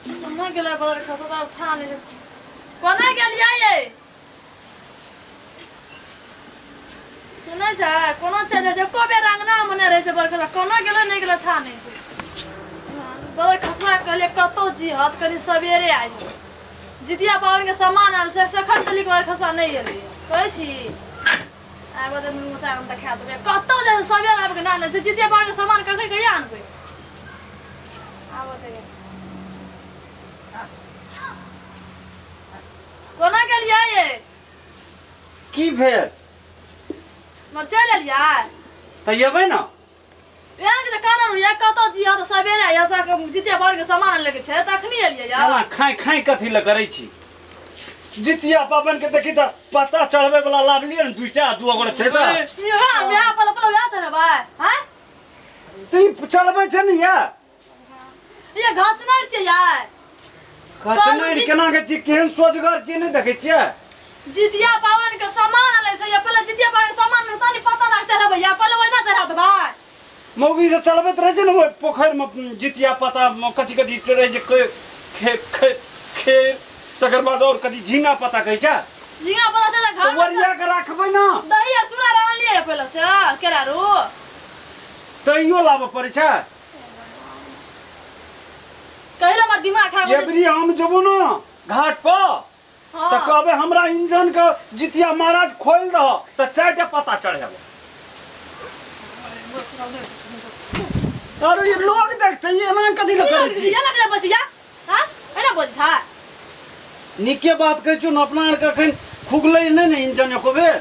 कोना गेलै बदर खसता था नहीं कोना गेलियै ये सुनै छै कोना चले जे को बेर अंगना मने रहे छै बरखला कोना गेलै नहीं गेलै था नहीं छै बदर खसवा कहले कतो जी हाथ कनी सवेरे आई जितिया पावन के सामान आल से सखन तली के खसवा नहीं एलै कहै छी आ बदर मुसा हम देखा देबे कतो जे सवेरे आब के ना ले जितिया पावन के सामान कखन कहिया आनबै आब देखे कोना गेलियै ये की भेल मरचा ले लिया त येबै न यार के कान रुया कतो जिया त सवेरे आया सा जितिया पावन के सामान लेके छै तखनी एलियै यार ना खाई खाई कथि ल करै छी जितिया पावन के देखि त पता चढ़बे वाला लाभलिए न दुइटा दू गोड़ छै त हां बियाह पल पल बियाह छै भाई हैं ती चढ़बै छै न या ये घास नहीं छै यार कचनैर केना के छी केहन सोजगर छी नहीं देखै छियै जितिया पावन के सामान ले छै या पहले जितिया पावन के सामान तनी पता लागते है भैया पहले वही चढ़ा दे भाई मौगी से चढ़बैत रहे छै न ओइ पोखर में जितिया पता कथि कथि रहे छै खे तकर बाद और कथि झींगा पता कहै छै झींगा पता दे घर में वरिया के राखबै न दही आ चूड़ा रान लिए पहले से केरा रो तैयो लाबऽ पड़ै छै कहले हमर दिमाग खराब हो एबरी हम जबो न घाट पर हां त कहबे हमरा इंजन के जितिया महाराज खोल दह त चारटा पता चढ़ेब अरे ये लोग देखते ये ना कथि ल करै छी ये लग बचिया हां एना बोल छा निके बात कहै छु न अपना आर के अखन खुगलै नै ने इंजन एको बेर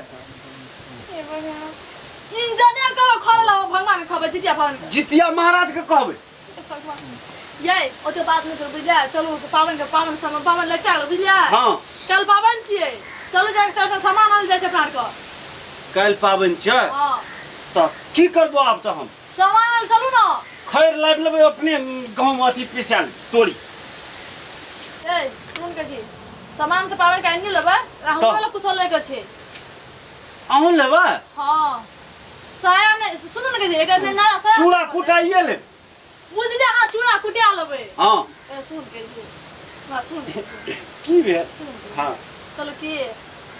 इंजन के खोल भगवान के खबर जितिया पावन के जितिया महाराज के कहबै ये ओते बात नहीं कर बुझलिया चलो पावन के पावन समय पावन लगता है बुझलिया हां कल पावन छिए चलो जाके चल के सामान आन जाय छै प्राण को कल पावन छै हां त की करबो आब त हम सामान आन चलू ना खैर लाइब लेबै अपने गांव अथी पिसल तोड़ी ए सुन के जी सामान त पावन के आनि लेबे हम वाला कुछ लेके छै अहूँ लेबै हां साया ने सुन न के जी एक दिन ना साया चूड़ा कुटाइए ले बुझलिया हां चूड़ा कुटिया लेबे हां ए सुन के जी ना सुन की भेल हां चलो की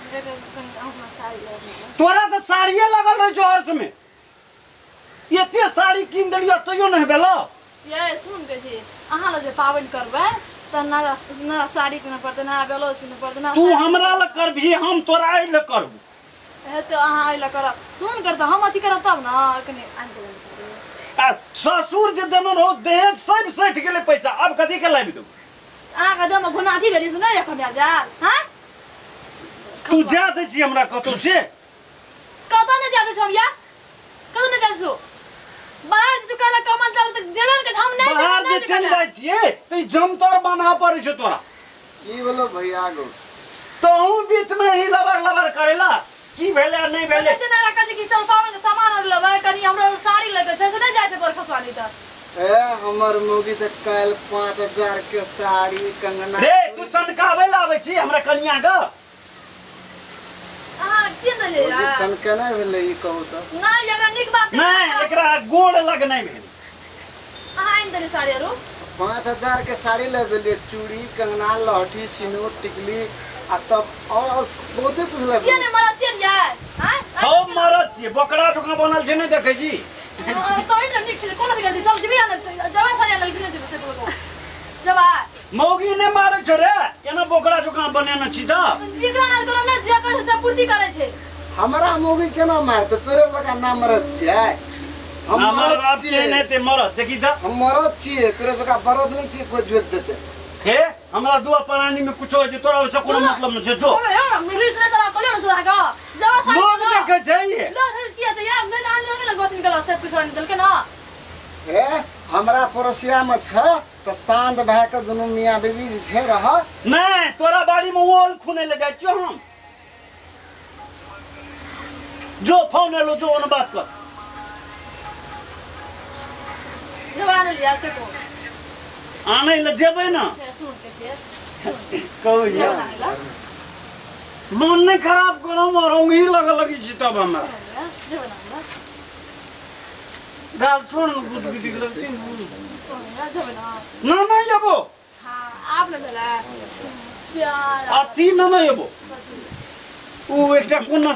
अपना साड़ी ले तोरा त साड़िए लगल रहे छौ अर्थ में एते साड़ी कीन देलियो तइयो नहीं भेलो ये सुन के जी अहाँ ल जे पावन करबै त ना साड़ी पिने पड़ते ना ब्लाउज पिने पड़ते ना तू हमरा ल करबी हम तोरा आइ ल करबू ए तो अहाँ आइ ल करब सुन कर त हम अथी करब तब ना कने आन के आ ससुर जे देनो रहो दहेज सब सट गेले पैसा अब कथि के लाबी दो अहाँ के दम घुनाठी भेली सुन एखन जा हां तू जा दे छी हमरा कतो से कत ने जादे छौ या कत ने जादे छौ बाहर से कला कमल जाऊ त जेबन के हम नहीं बाहर जे चल जाय छिए त जमतर बना पड़ै छ तोरा की बोलो भैया गो तो हूं बीच में ही लबर लबर करेला की भेले नहीं भेले जना रखा जी की चल पावन के सामान लेबै कनी हमरा साड़ी लेबै से नहीं जाय छै बरखसवानी त ए हमर मोगी त काल 5000 के साड़ी कंगना रे तू सनकावे लाबै छी हमरा कनिया ग अहाँ के न ले मोगी सन केना भेलै ई कहू त नहीं एकरा निक बात नहीं एकरा गोड़ लग नहीं भेल अहाँ इन दे साड़ी रो 5000 के साड़ी ले देलिए चूड़ी कंगना लहठी सिनूर टिकली आ तब और बहुते कुछ ले के ने मरा छिए यार हां हो मरत छी बोकरा टुका बनल छै नहीं देखै छी तो इन निक छै कोना के चल जीबी आन जवा साड़ी लग दिने से बोलो जवा मौगी ने मारे छ रे केना बोकरा टुका बनेना छी त जिगरा नाल कोना ने जे कर से पूर्ति करे छै हमरा मोगी केना मारत तोरे लगा नाम मरत छै हम हमर मरत बाप के छियै नहीं ते मरत देखी त हम मरत छियै तोरे लगा बरद नहीं छियै कोई जोत देते हे हमरा दुआ प्राणी में कुछ हो जे तोरा से कोनो मतलब न छै जो मिली से तरा कोले न तोरा का जवा साड़ी लोग देखे छै ये लो किया छै यार नहीं आन लगे लगत निकल सब कुछ निकल के ना हे हमरा पड़ोसिया में छ त सांड भाई के दोनों मियां बीवी छै रह नहीं तोरा बाड़ी में ओल खुने ले जाय छियो हम जो फोन लो जो ओन बात कर जवान लिया से को आने ले जेबै ना सुन के छै कहू या मन नहीं खराब करो मरोंगी लग लगी छी तब हमरा गाल छोड़ गुदगुदी लगती यहाँ जब ना ना ना येबो हाँ आपने बोला प्यार अति ना ना येबो उ एकटा कोन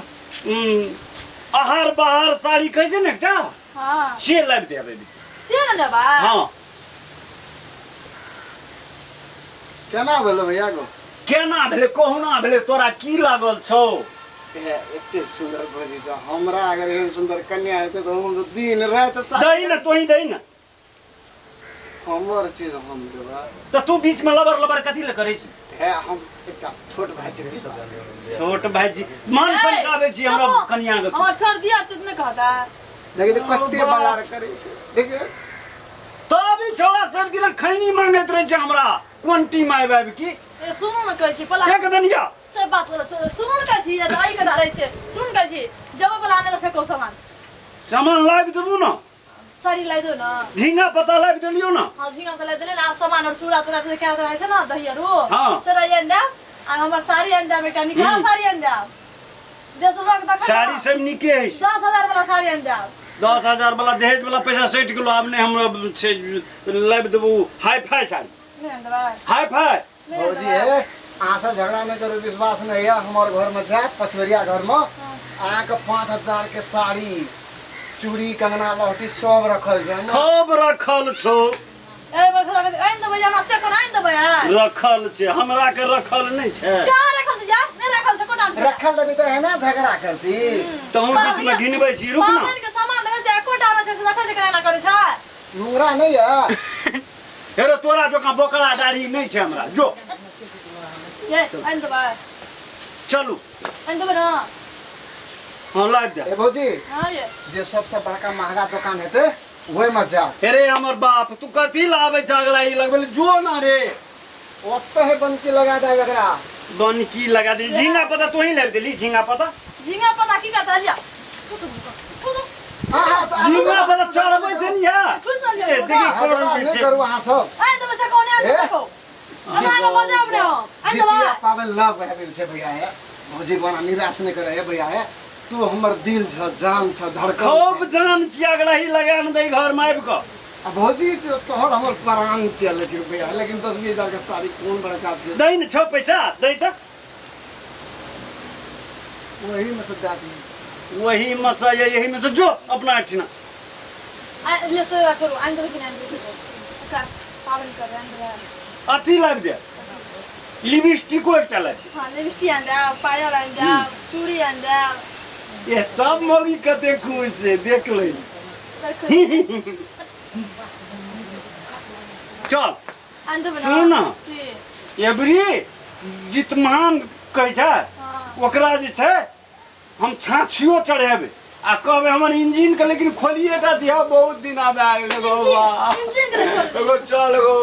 आहार बाहर साड़ी कहै छै ने एकटा हाँ से लाबि दे अबे से ना देबा हाँ केना भेलो भैया गो केना भेले कहुना भेले तोरा की लागल छौ एते सुंदर भौजी छ हमरा अगर एहन सुंदर कन्या हेतै तो हम दिन रात दही ना तोही दही ना हमर चीज हम देबा तो तू बीच में लबर लबर कथी ले करे छी है हम एकटा छोट भाई छै छोट भाईजी मान संकावे छी हमरा कन्या के हमार छोड़ दिया तू ने कहता देखि तो कत्ते बलार करे छै देखिए तभी छोड़ा सब दिन खैनी मांगत रहे छै हमरा कोन टीम आइब आइब की ए सुनो न कहै छी पला एक दनिया से बात बोलो सुनो न कहै छी दाई के धरै छै सुन कहै छी जब बोलाने से को सामान लाइब देबू ना साड़ी लाई दो ना झींगा पता लाइब देलियो ना हां झींगा के लाई देले ना सामान और चूड़ा तूड़ा के क्या रहै छै ना दहियरो हाँ। से रह अंडा आ हमर साड़ी अंडा बेटा निकाल साड़ी अंडा 10 रुपया के देखा साड़ी सब निके है 10,000 वाला साड़ी अंडा 10,000 वाला दहेज वाला पैसा 60 किलो आब ने हमरा से लाइब देबू हाई फाई साड़ी नहीं अंडा हाई फाई भौजी है अहाँ सब झगड़ा नहीं करू विश्वास नहीं है हमार घर में जाए पचवरिया घर में अहाँ के 5,000 के साड़ी चूड़ी कंगना लहठी सब रखल छै खूब रखल छौ ए बखला के आइन दबे जाना से कोन आइन दबे रखल छै हमरा के रखल नहीं छै क्या रखल छै जा नहीं रखल छै कोन आइन रखल देबी तो है ना झगड़ा करती तहू बीच में घिनबै छी रुक ना पावन के सामान देखे छै एको डाला छै रखल छै केना करे छै मुंगरा नहीं है हेरो तोरा जोका बोकरा दाढ़ी नहीं छै हमरा जो ये आइन दबे चलू आइन दबे ना हां लाइब दे ए भौजी हां ये जे सबसे बड़का महंगा दुकान हेते वही मत जा अरे हमर बाप तू कथी लाबै छ अगला ई लगबे जो ना रे ओत्तो है बनकी लगा दे एकरा बन की लगा दे झींगा पता तू ही लाइब देली झींगा पता झींगा पता की करता लिया हां हां झींगा पता चढ़बै छै नि या ए देखि कोन नहीं करू अहाँ सब आइन दबे से कोन आइन दबे को हमरा के बजाब ने आइन जितिया दबे पावन लव है बिल से भैया है भौजी बना निराश नहीं करे है भैया है तू हमर दिल छ जान छ धड़कन खूब जान की अगला ही लगान दे घर में आबि क अब भौजी तोहर हमर प्राण चल लेकिन भैया लेकिन 10,000 के साड़ी कौन बड़का छै दई न छौ पैसा दई त वही में से दादी वही मसा यही में से जो अपना अठना आ ले से करू आइन दबे कि नहीं आइन दबे का पावन कर आइन दबे अथी लाइब दे लिपस्टिको एकटा लाइब हां लिपस्टिक अंडा पायल अंडा चूड़ी अंडा ये तब मोगी कते खुश से देख ले चल आइन दबे सुन ना की एबरी जितमान कहै छै ओकरा जे छै हम छाछियो चढ़ेबे आ कहबे हमर इंजन के लेकिन खोलिए टा दिया बहुत दिन आबे आ गेलै गो बा इंजन के छोड़ एगो चल गो